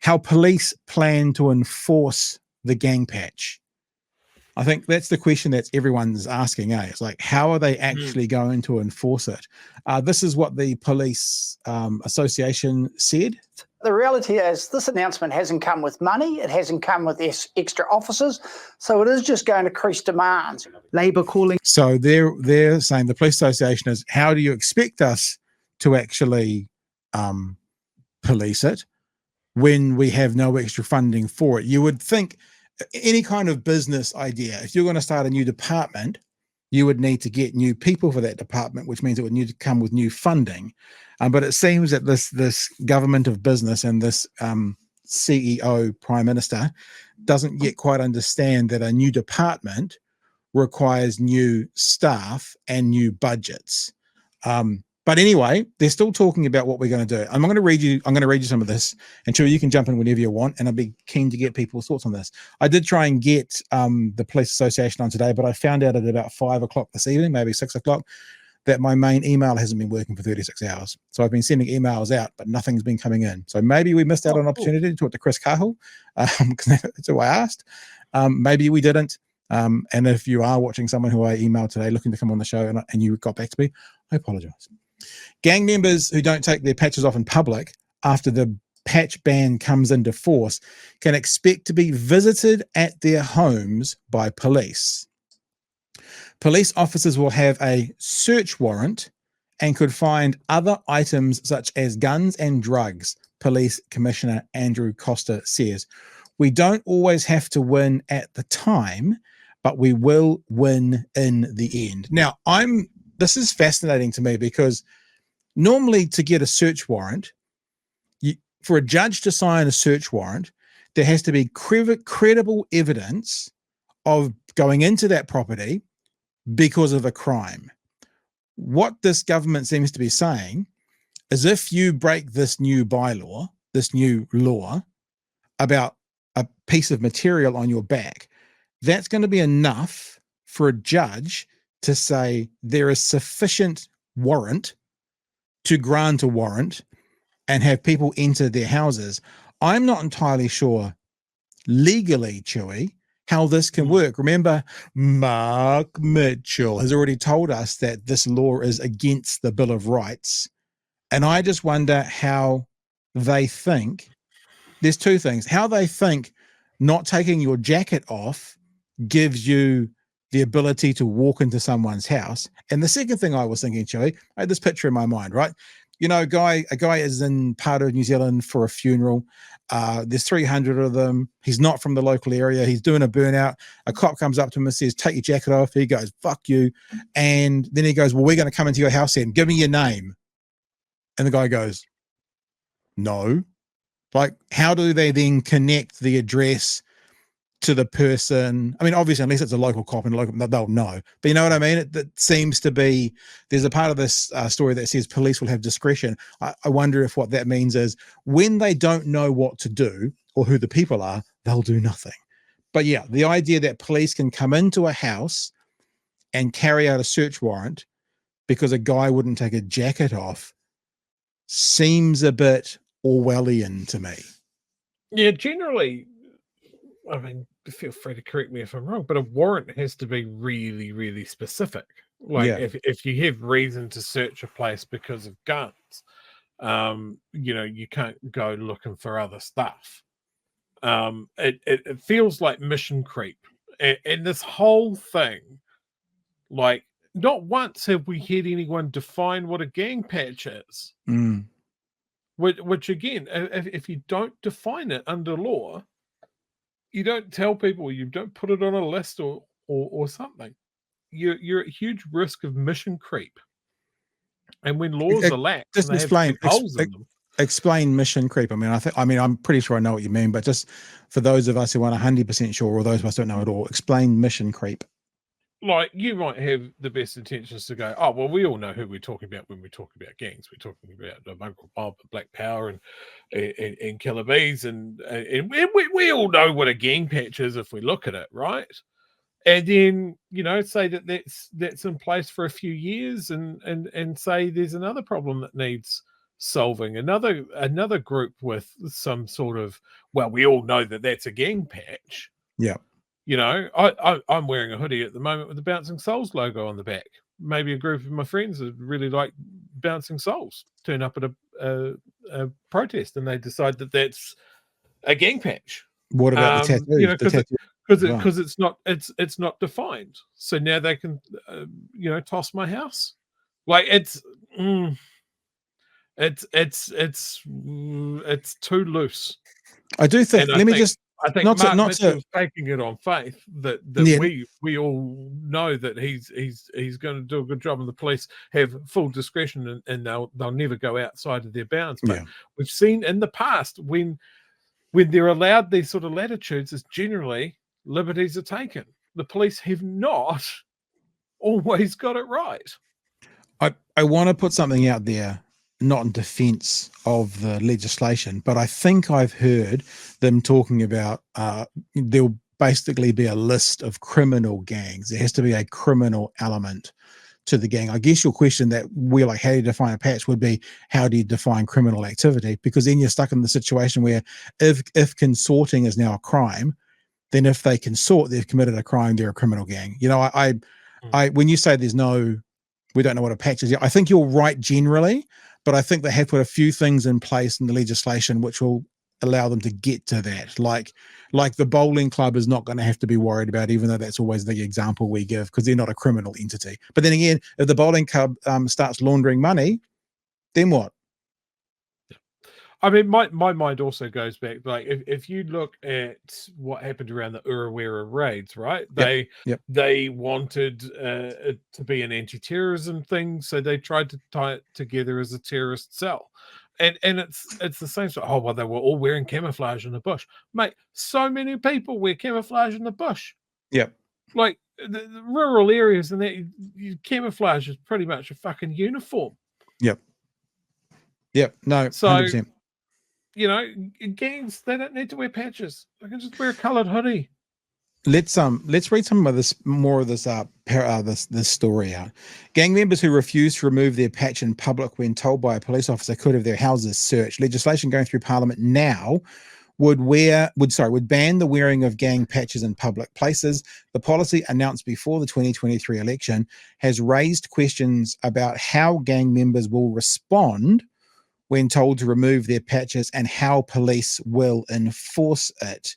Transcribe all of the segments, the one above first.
how police plan to enforce the gang patch. I think that's the question that everyone's asking. It's like, how are they actually going to enforce it? This is what the police association said. The reality is this announcement hasn't come with money. It hasn't come with extra officers. So it is just going to increase demands. Labor calling. So they're saying, the police association is, how do you expect us to actually police it when we have no extra funding for it? You would think any kind of business idea, if you're going to start a new department, you would need to get new people for that department, which means it would need to come with new funding. But it seems that this government of business and this CEO, Prime Minister, doesn't yet quite understand that a new department requires new staff and new budgets. But anyway, they're still talking about what we're going to do. I'm going to read you some of this, and sure, you can jump in whenever you want, and I'd be keen to get people's thoughts on this. I did try and get the police association on today, but I found out at about 5 o'clock this evening, maybe 6 o'clock, that my main email hasn't been working for 36 hours. So I've been sending emails out, but nothing's been coming in. So maybe we missed out on an opportunity to talk to Chris Cahill, because that's who I asked. Maybe we didn't. And if you are watching someone who I emailed today looking to come on the show and you got back to me, I apologize. Gang members who don't take their patches off in public after the patch ban comes into force can expect to be visited at their homes by police. Police officers will have a search warrant and could find other items such as guns and drugs, Police Commissioner Andrew Costa says. We don't always have to win at the time, but we will win in the end. Now, this is fascinating to me because normally to get a search warrant, for a judge to sign a search warrant, there has to be credible evidence of going into that property because of a crime. What this government seems to be saying is, if you break this new bylaw, this new law about a piece of material on your back, that's going to be enough for a judge to say there is sufficient warrant to grant a warrant and have people enter their houses. I'm not entirely sure legally, Chewy, how this can work. Remember, Mark Mitchell has already told us that this law is against the Bill of Rights. And I just wonder how they think. There's two things. How they think not taking your jacket off gives you the ability to walk into someone's house. And the second thing I was thinking, Chewy, I had this picture in my mind, right? You know, a guy is in part of New Zealand for a funeral. There's 300 of them. He's not from the local area. He's doing a burnout. A cop comes up to him and says, take your jacket off. He goes, fuck you. And then he goes, well, we're going to come into your house then. Give me your name. And the guy goes, no. Like, how do they then connect the address to the person? I mean, obviously, unless it's a local cop and they'll know. But you know what I mean? It seems to be, there's a part of this story that says police will have discretion. I wonder if what that means is when they don't know what to do or who the people are, they'll do nothing. But yeah, the idea that police can come into a house and carry out a search warrant because a guy wouldn't take a jacket off seems a bit Orwellian to me. Yeah, generally, I mean, feel free to correct me if I'm wrong, but a warrant has to be really, really specific. Like, if you have reason to search a place because of guns, you know, you can't go looking for other stuff. It feels like mission creep. And this whole thing, like, not once have we had anyone define what a gang patch is. Which again, if you don't define it under law, you don't tell people, you don't put it on a list or something, you're at huge risk of mission creep. And when laws are lax, just explain mission creep. I mean, I'm pretty sure I know what you mean, but just for those of us who aren't 100% sure, or those of us who don't know at all, explain mission creep. Like, you might have the best intentions to go, oh, well, we all know who we're talking about when we talk about gangs. We're talking about the Mongrel Mob, Black Power, and Killer Bees, and we all know what a gang patch is if we look at it, right? And then, you know, say that's in place for a few years, and say there's another problem that needs solving. Another group with some sort of, well, we all know that that's a gang patch. Yeah. You know, I'm wearing a hoodie at the moment with the Bouncing Souls logo on the back. Maybe a group of my friends that really like Bouncing Souls turn up at a protest and they decide that that's a gang patch. What about the tattoos? You know, because as well. it's not defined. So now they can, you know, toss my house. Like it's too loose. I do think. I think Mark Mitchell's taking it on faith that Yeah. we all know that he's going to do a good job, and the police have full discretion, and they'll never go outside of their bounds. But we've seen in the past when they're allowed these sort of latitudes, is generally liberties are taken. The police have not always got it right. I want to put something out there, not in defense of the legislation, but I think I've heard them talking about there'll basically be a list of criminal gangs. There has to be a criminal element to the gang. I guess your question that we're like, how do you define a patch would be, how do you define criminal activity? Because then you're stuck in the situation where if consorting is now a crime, then if they consort, they've committed a crime, they're a criminal gang. You know, I when you say we don't know what a patch is, I think you're right generally, but I think they have put a few things in place in the legislation which will allow them to get to that. Like the bowling club is not going to have to be worried about, even though that's always the example we give, because they're not a criminal entity. But then again, if the bowling club starts laundering money, then what? I mean, my mind also goes back, like if you look at what happened around the Uruwera raids, right? They wanted it to be an anti-terrorism thing, so they tried to tie it together as a terrorist cell. And it's the same sort. Oh, well, they were all wearing camouflage in the bush, mate. So many people wear camouflage in the bush. Yep. Like the rural areas, and that camouflage is pretty much a fucking uniform. Yep. No. So 100%. You know, gangs, they don't need to wear patches. They can just wear a coloured hoodie. Let's read some of this this story out. Gang members who refuse to remove their patch in public when told by a police officer could have their houses searched. Legislation going through Parliament now would ban the wearing of gang patches in public places. The policy, announced before the 2023 election, has raised questions about how gang members will respond when told to remove their patches and how police will enforce it.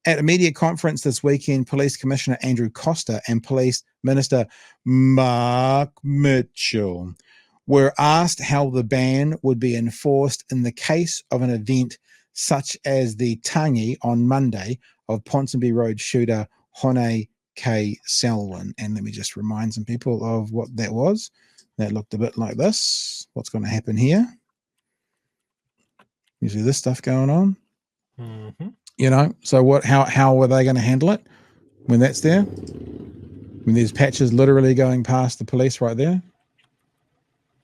At a media conference this weekend, Police Commissioner Andrew Costa and Police Minister Mark Mitchell were asked how the ban would be enforced in the case of an event such as the tangi on Monday of Ponsonby Road shooter Hone K. Selwyn. And let me just remind some people of what that was. That looked a bit like this. What's going to happen here? You see this stuff going on? Mm-hmm. You know, so how are they going to handle it when that's there? When there's patches literally going past the police right there?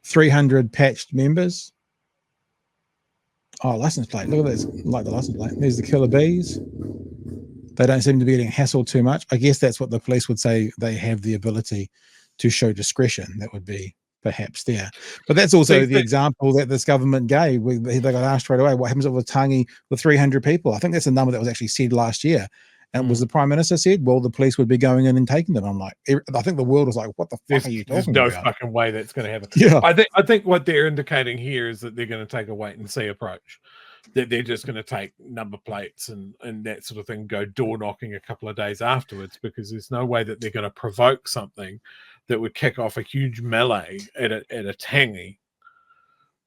300 patched members. Oh, license plate. Look at this. Like the license plate. There's the killer bees. They don't seem to be getting hassled too much. I guess that's what the police would say. They have the ability to show discretion. That would be perhaps there. But that's also the example that this government gave. They got asked straight away, what happens with Tangi with 300 people? I think that's a number that was actually said last year. And was the Prime Minister said, well, the police would be going in and taking them. I'm like, I think the world was like, what the fuck are you talking about? There's no fucking way that's going to happen. Yeah. I think what they're indicating here is that they're going to take a wait and see approach. That they're just going to take number plates and that sort of thing, go door knocking a couple of days afterwards, because there's no way that they're going to provoke something that would kick off a huge melee at a tangi.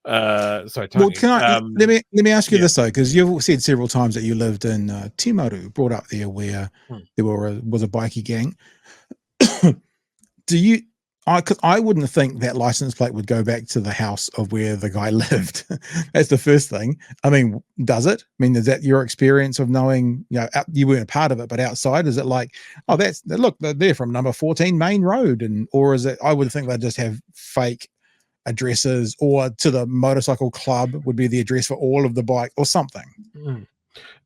Sorry, tangi. Well, can I let me ask you this though, because you've said several times that you lived in Timaru, brought up there, where there was a bikie gang. Do you? Because I wouldn't think that license plate would go back to the house of where the guy lived. That's the first thing. I mean, does it? I mean, is that your experience of knowing, you know, you weren't a part of it, but outside, is it like, oh, look, they're from number 14 Main Road, or is it? I would think they just have fake addresses, or to the motorcycle club would be the address for all of the bike or something.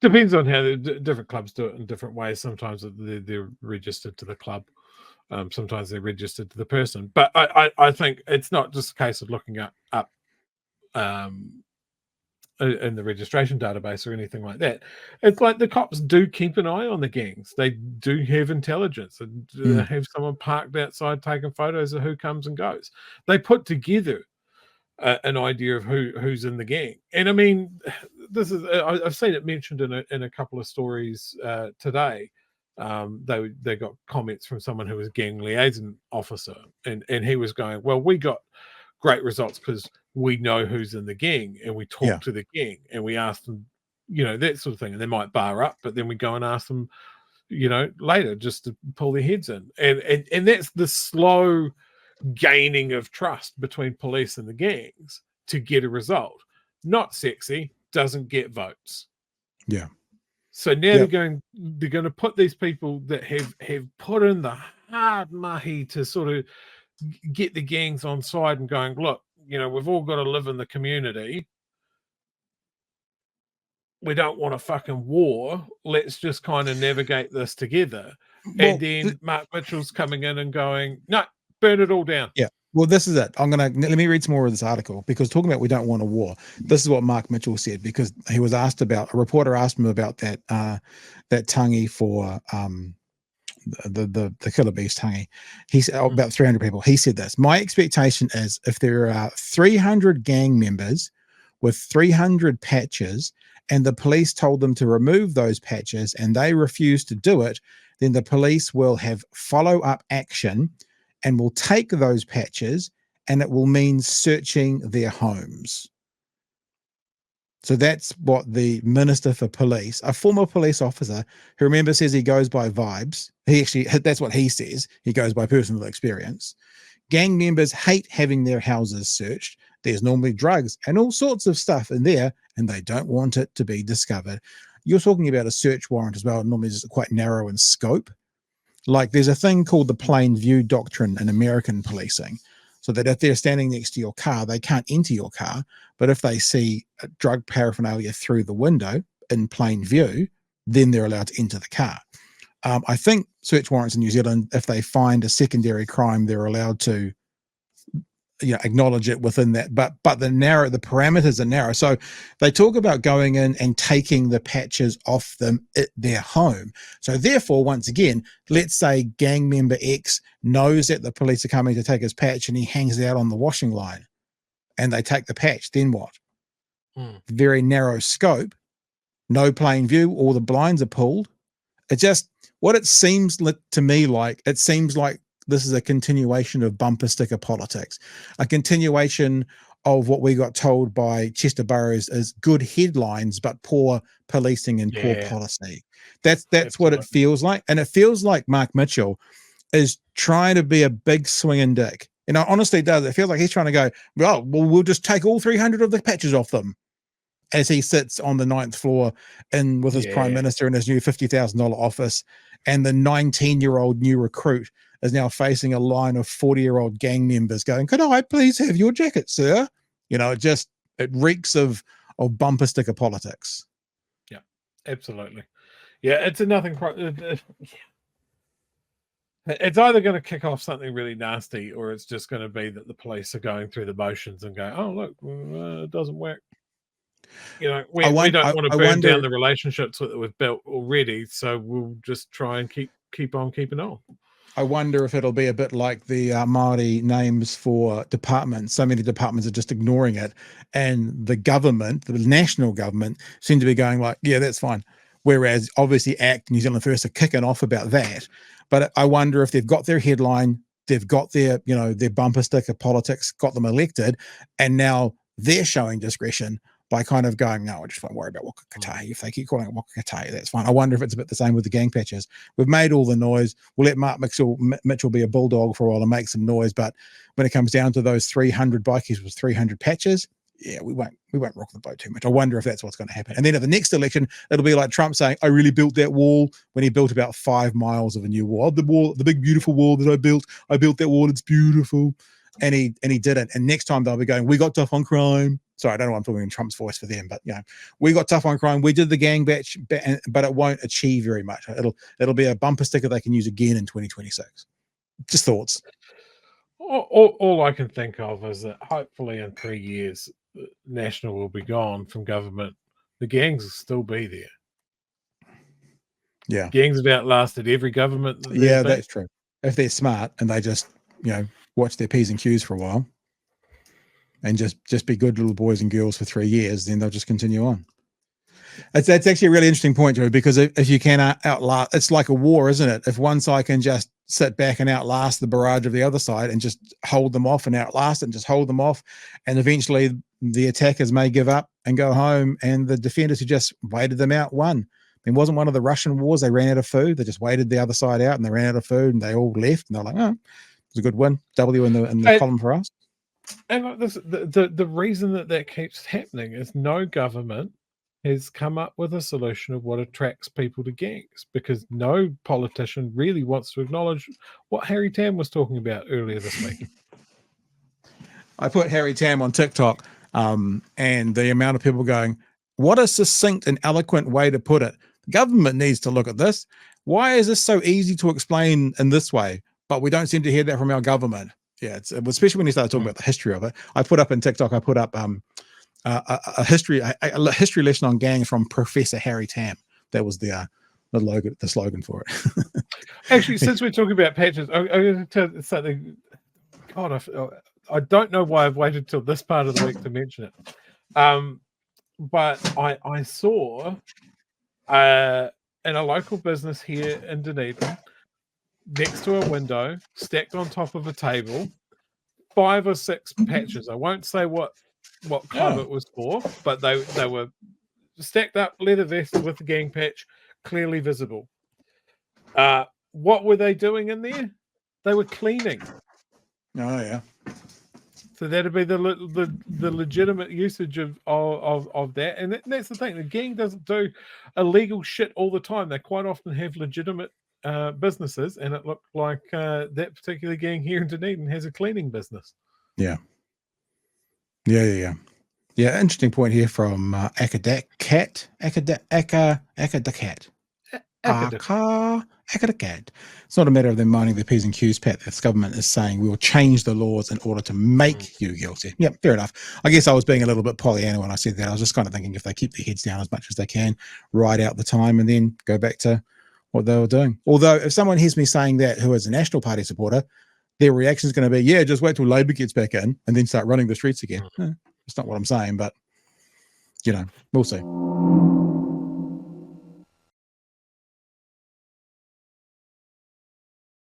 Depends on how different clubs do it in different ways. Sometimes they're registered to the club. Sometimes they're registered to the person, but I think it's not just a case of looking up in the registration database or anything like that. It's like the cops do keep an eye on the gangs. They do have intelligence and have someone parked outside taking photos of who comes and goes. They put together an idea of who's in the gang. And I mean, this is I've seen it mentioned in a couple of stories today. They got comments from someone who was a gang liaison officer, and he was going, well, we got great results because we know who's in the gang and we talk to the gang and we ask them, that sort of thing. And they might bar up, but then we go and ask them, later just to pull their heads in. And that's the slow gaining of trust between police and the gangs to get a result. Not sexy, doesn't get votes. Yeah. So now they're going to put these people that have put in the hard mahi to sort of get the gangs on side and going, look, we've all got to live in the community. We don't want a fucking war. Let's just kind of navigate this together. Well, and then Mark Mitchell's coming in and going, no, burn it all down. Yeah. Well, this is it. Let me read some more of this article, because talking about we don't want a war. This is what Mark Mitchell said, because he was asked about, a reporter asked him about that tangi for the killer beast tangi. He said about 300 people. He said this: my expectation is if there are 300 gang members with 300 patches and the police told them to remove those patches and they refuse to do it, then the police will have follow-up action and will take those patches, and it will mean searching their homes. So that's what the Minister for Police, a former police officer who, remember, says he goes by vibes. That's what he says. He goes by personal experience. Gang members hate having their houses searched. There's normally drugs and all sorts of stuff in there, and they don't want it to be discovered. You're talking about a search warrant as well. Normally it's quite narrow in scope. Like there's a thing called the plain view doctrine in American policing, so that if they're standing next to your car, they can't enter your car. But if they see a drug paraphernalia through the window in plain view, then they're allowed to enter the car. I think search warrants in New Zealand, if they find a secondary crime, they're allowed to acknowledge it within that, but the parameters are narrow. So they talk about going in and taking the patches off them at their home. So therefore, once again, let's say gang member X knows that the police are coming to take his patch and he hangs it out on the washing line and they take the patch, then what? Very narrow scope, no plain view, all the blinds are pulled. It just, what it seems to me like, it seems like this is a continuation of bumper sticker politics, a continuation of what we got told by Chester Burrows as good headlines, but poor policing and poor policy. That's what it feels like. And it feels like Mark Mitchell is trying to be a big swinging dick. Honestly it does. It feels like he's trying to go, well, we'll just take all 300 of the patches off them, as he sits on the 9th floor and with his prime minister in his new $50,000 office. And the 19-year-old new recruit is now facing a line of 40-year-old gang members going, could I please have your jacket, sir? It reeks of bumper sticker politics. Yeah, absolutely. Yeah, it's a nothing. It's either going to kick off something really nasty, or it's just going to be that the police are going through the motions and going, oh, look, it doesn't work. We don't want to burn down the relationships that we've built already, so we'll just try and keep on keeping on. I wonder if it'll be a bit like the Māori names for departments. So many departments are just ignoring it, and the government, the national government, seem to be going like, yeah, that's fine. Whereas obviously ACT, New Zealand First, are kicking off about that. But I wonder if they've got their headline, they've got their, their bumper sticker politics, got them elected, and now they're showing discretion by kind of going, no, I just won't worry about Waka Kotahi. If they keep calling it Waka Kotahi, that's fine. I wonder if it's a bit the same with the gang patches. We've made all the noise. We'll let Mark Mitchell be a bulldog for a while and make some noise. But when it comes down to those 300 bikies with 300 patches, yeah, we won't rock the boat too much. I wonder if that's what's going to happen. And then at the next election, it'll be like Trump saying, I really built that wall, when he built about 5 miles of a new wall. The big, beautiful wall that I built that wall. It's beautiful. And he did it. And next time they'll be going, we got tough on crime. Sorry, I don't know why I'm talking in Trump's voice for them, but we got tough on crime. We did the gang batch, but it won't achieve very much. It'll be a bumper sticker they can use again in 2026. Just thoughts. All I can think of is that hopefully in 3 years, National will be gone from government, the gangs will still be there. Yeah. Gangs have outlasted every government. Yeah, that's true. If they're smart and they just, watch their P's and Q's for a while and just be good little boys and girls for 3 years, then they'll just continue on. That's actually a really interesting point, Joe, because if you can outlast, it's like a war, isn't it? If one side can just sit back and outlast the barrage of the other side and just hold them off and outlast and just hold them off, and eventually the attackers may give up and go home, and the defenders who just waited them out won. I mean, wasn't one of the Russian wars, they ran out of food, they just waited the other side out and they ran out of food and they all left, and they're like, oh, it was a good win, W in the column for us. And like this, the reason that keeps happening is no government has come up with a solution of what attracts people to gangs, because no politician really wants to acknowledge what Harry Tam was talking about earlier this week. I put Harry Tam on TikTok, and the amount of people going, what a succinct and eloquent way to put it. The government needs to look at this. Why is this so easy to explain in this way, but we don't seem to hear that from our government? Yeah, especially when you start talking about the history of it. I put up in TikTok, a history lesson on gangs from Professor Harry Tam. That was the slogan for it. Actually, since we're talking about patches, I'm going to tell you something. God, I don't know why I've waited till this part of the week to mention it. But I saw in a local business here in Dunedin, next to a window, stacked on top of a table, 5 or 6 patches. I won't say what club it was for, but they were stacked up, leather vests with the gang patch, clearly visible. What were they doing in there? They were cleaning. Oh yeah. So that'd be the legitimate usage of that, and that's the thing. The gang doesn't do illegal shit all the time. They quite often have legitimate businesses, and it looked like that particular gang here in Dunedin has a cleaning business. Yeah. Interesting point here from Akadakat. It's not a matter of them minding their P's and Q's, Pat. This government is saying we will change the laws in order to make you guilty. Yep, fair enough. I guess I was being a little bit Pollyanna when I said that. I was just kind of thinking if they keep their heads down as much as they can, ride out the time, and then go back to what they were doing. Although if someone hears me saying that who is a National Party supporter, their reaction is going to be, yeah, just wait till Labour gets back in and then start running the streets again. It's not what I'm saying, but, we'll see.